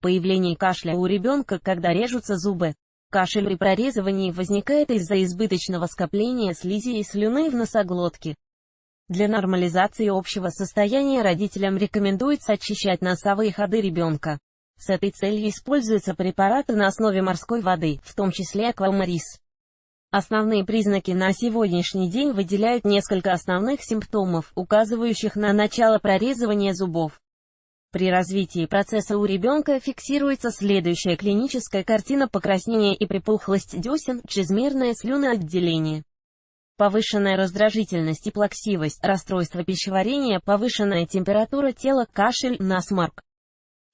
Появление кашля у ребенка, когда режутся зубы. Кашель при прорезывании возникает из-за избыточного скопления слизи и слюны в носоглотке. Для нормализации общего состояния родителям рекомендуется очищать носовые ходы ребенка. С этой целью используются препараты на основе морской воды, в том числе Аквамарис. Основные признаки на сегодняшний день выделяют несколько основных симптомов, указывающих на начало прорезывания зубов. При развитии процесса у ребенка фиксируется следующая клиническая картина: покраснение и припухлость десен, чрезмерное слюноотделение, повышенная раздражительность и плаксивость, расстройство пищеварения, повышенная температура тела, кашель, насморк.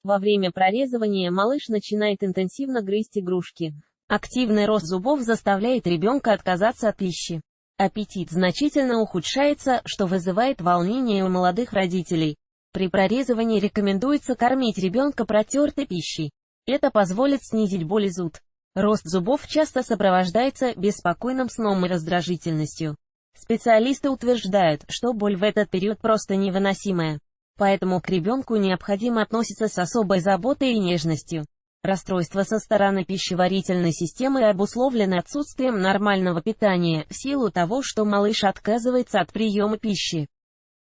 Во время прорезывания малыш начинает интенсивно грызть игрушки. Активный рост зубов заставляет ребенка отказаться от пищи. Аппетит значительно ухудшается, что вызывает волнение у молодых родителей. При прорезывании рекомендуется кормить ребенка протертой пищей. Это позволит снизить боль и зуд. Рост зубов часто сопровождается беспокойным сном и раздражительностью. Специалисты утверждают, что боль в этот период просто невыносимая. Поэтому к ребенку необходимо относиться с особой заботой и нежностью. Расстройства со стороны пищеварительной системы обусловлены отсутствием нормального питания, в силу того, что малыш отказывается от приема пищи.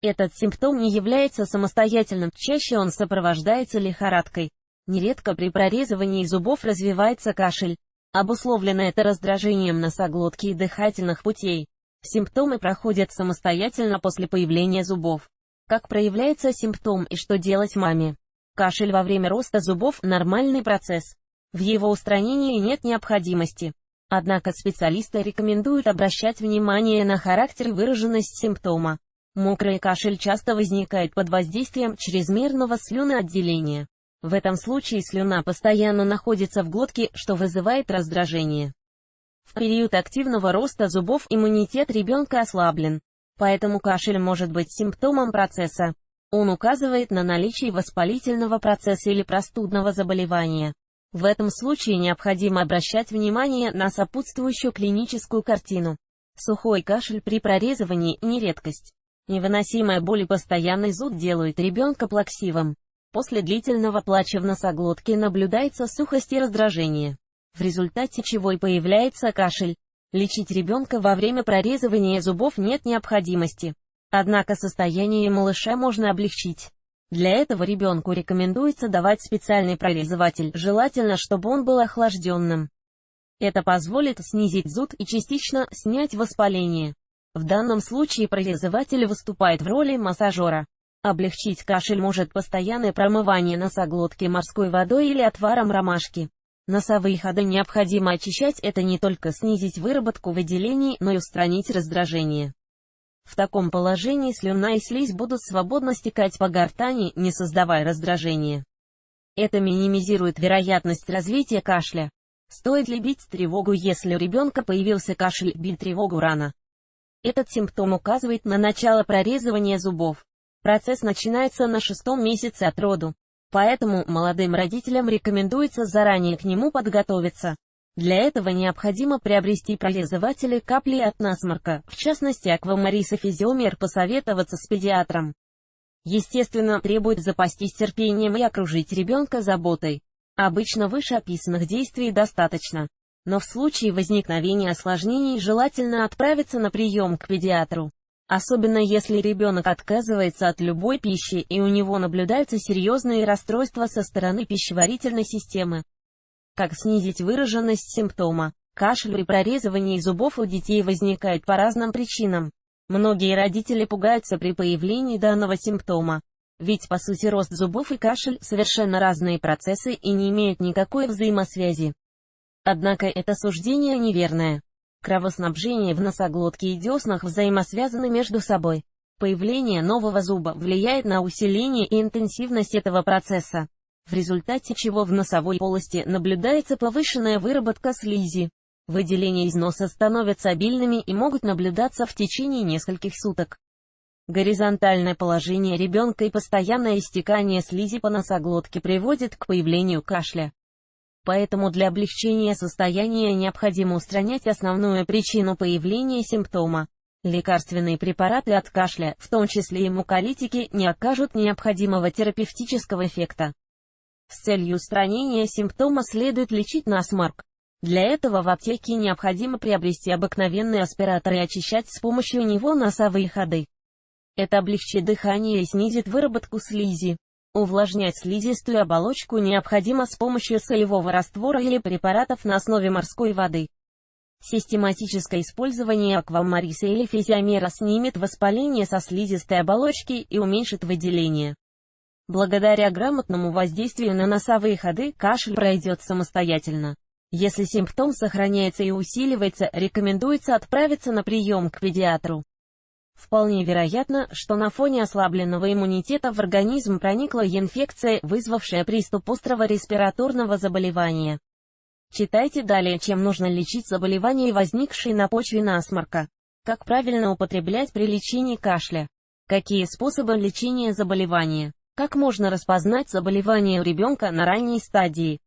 Этот симптом не является самостоятельным, чаще он сопровождается лихорадкой. Нередко при прорезывании зубов развивается кашель. Обусловлено это раздражением носоглотки и дыхательных путей. Симптомы проходят самостоятельно после появления зубов. Как проявляется симптом и что делать маме? Кашель во время роста зубов – нормальный процесс. В его устранении нет необходимости. Однако специалисты рекомендуют обращать внимание на характер и выраженность симптома. Мокрый кашель часто возникает под воздействием чрезмерного слюноотделения. В этом случае слюна постоянно находится в глотке, что вызывает раздражение. В период активного роста зубов иммунитет ребенка ослаблен. Поэтому кашель может быть симптомом процесса. Он указывает на наличие воспалительного процесса или простудного заболевания. В этом случае необходимо обращать внимание на сопутствующую клиническую картину. Сухой кашель при прорезывании – не редкость. Невыносимая боль и постоянный зуд делают ребенка плаксивым. После длительного плача в носоглотке наблюдается сухость и раздражение, в результате чего и появляется кашель. Лечить ребенка во время прорезывания зубов нет необходимости. Однако состояние малыша можно облегчить. Для этого ребенку рекомендуется давать специальный прорезыватель, желательно, чтобы он был охлажденным. Это позволит снизить зуд и частично снять воспаление. В данном случае прорезыватель выступает в роли массажера. Облегчить кашель может постоянное промывание носоглотки морской водой или отваром ромашки. Носовые ходы необходимо очищать, это не только снизить выработку выделений, но и устранить раздражение. В таком положении слюна и слизь будут свободно стекать по гортани, не создавая раздражения. Это минимизирует вероятность развития кашля. Стоит ли бить тревогу, если у ребенка появился кашель? Бить тревогу рано. Этот симптом указывает на начало прорезывания зубов. Процесс начинается на 6-м месяце от роду. Поэтому молодым родителям рекомендуется заранее к нему подготовиться. Для этого необходимо приобрести прорезыватели капли от насморка, в частности Аквамарис и Физиомер, посоветоваться с педиатром. Естественно, требует запастись терпением и окружить ребенка заботой. Обычно вышеописанных действий достаточно. Но в случае возникновения осложнений желательно отправиться на прием к педиатру. Особенно если ребенок отказывается от любой пищи и у него наблюдаются серьезные расстройства со стороны пищеварительной системы. Как снизить выраженность симптома? Кашель при прорезывании зубов у детей возникает по разным причинам. Многие родители пугаются при появлении данного симптома. Ведь по сути рост зубов и кашель – совершенно разные процессы и не имеют никакой взаимосвязи. Однако это суждение неверное. Кровоснабжение в носоглотке и деснах взаимосвязаны между собой. Появление нового зуба влияет на усиление и интенсивность этого процесса, в результате чего в носовой полости наблюдается повышенная выработка слизи. Выделения из носа становятся обильными и могут наблюдаться в течение нескольких суток. Горизонтальное положение ребенка и постоянное истекание слизи по носоглотке приводит к появлению кашля. Поэтому для облегчения состояния необходимо устранять основную причину появления симптома. Лекарственные препараты от кашля, в том числе и муколитики, не окажут необходимого терапевтического эффекта. С целью устранения симптома следует лечить насморк. Для этого в аптеке необходимо приобрести обыкновенный аспиратор и очищать с помощью него носовые ходы. Это облегчит дыхание и снизит выработку слизи. Увлажнять слизистую оболочку необходимо с помощью солевого раствора или препаратов на основе морской воды. Систематическое использование аквамариса или физиомера снимет воспаление со слизистой оболочки и уменьшит выделение. Благодаря грамотному воздействию на носовые ходы кашель пройдет самостоятельно. Если симптом сохраняется и усиливается, рекомендуется отправиться на прием к педиатру. Вполне вероятно, что на фоне ослабленного иммунитета в организм проникла инфекция, вызвавшая приступ острого респираторного заболевания. Читайте далее, чем нужно лечить заболевания, возникшие на почве насморка. Как правильно употреблять при лечении кашля. Какие способы лечения заболевания. Как можно распознать заболевание у ребенка на ранней стадии.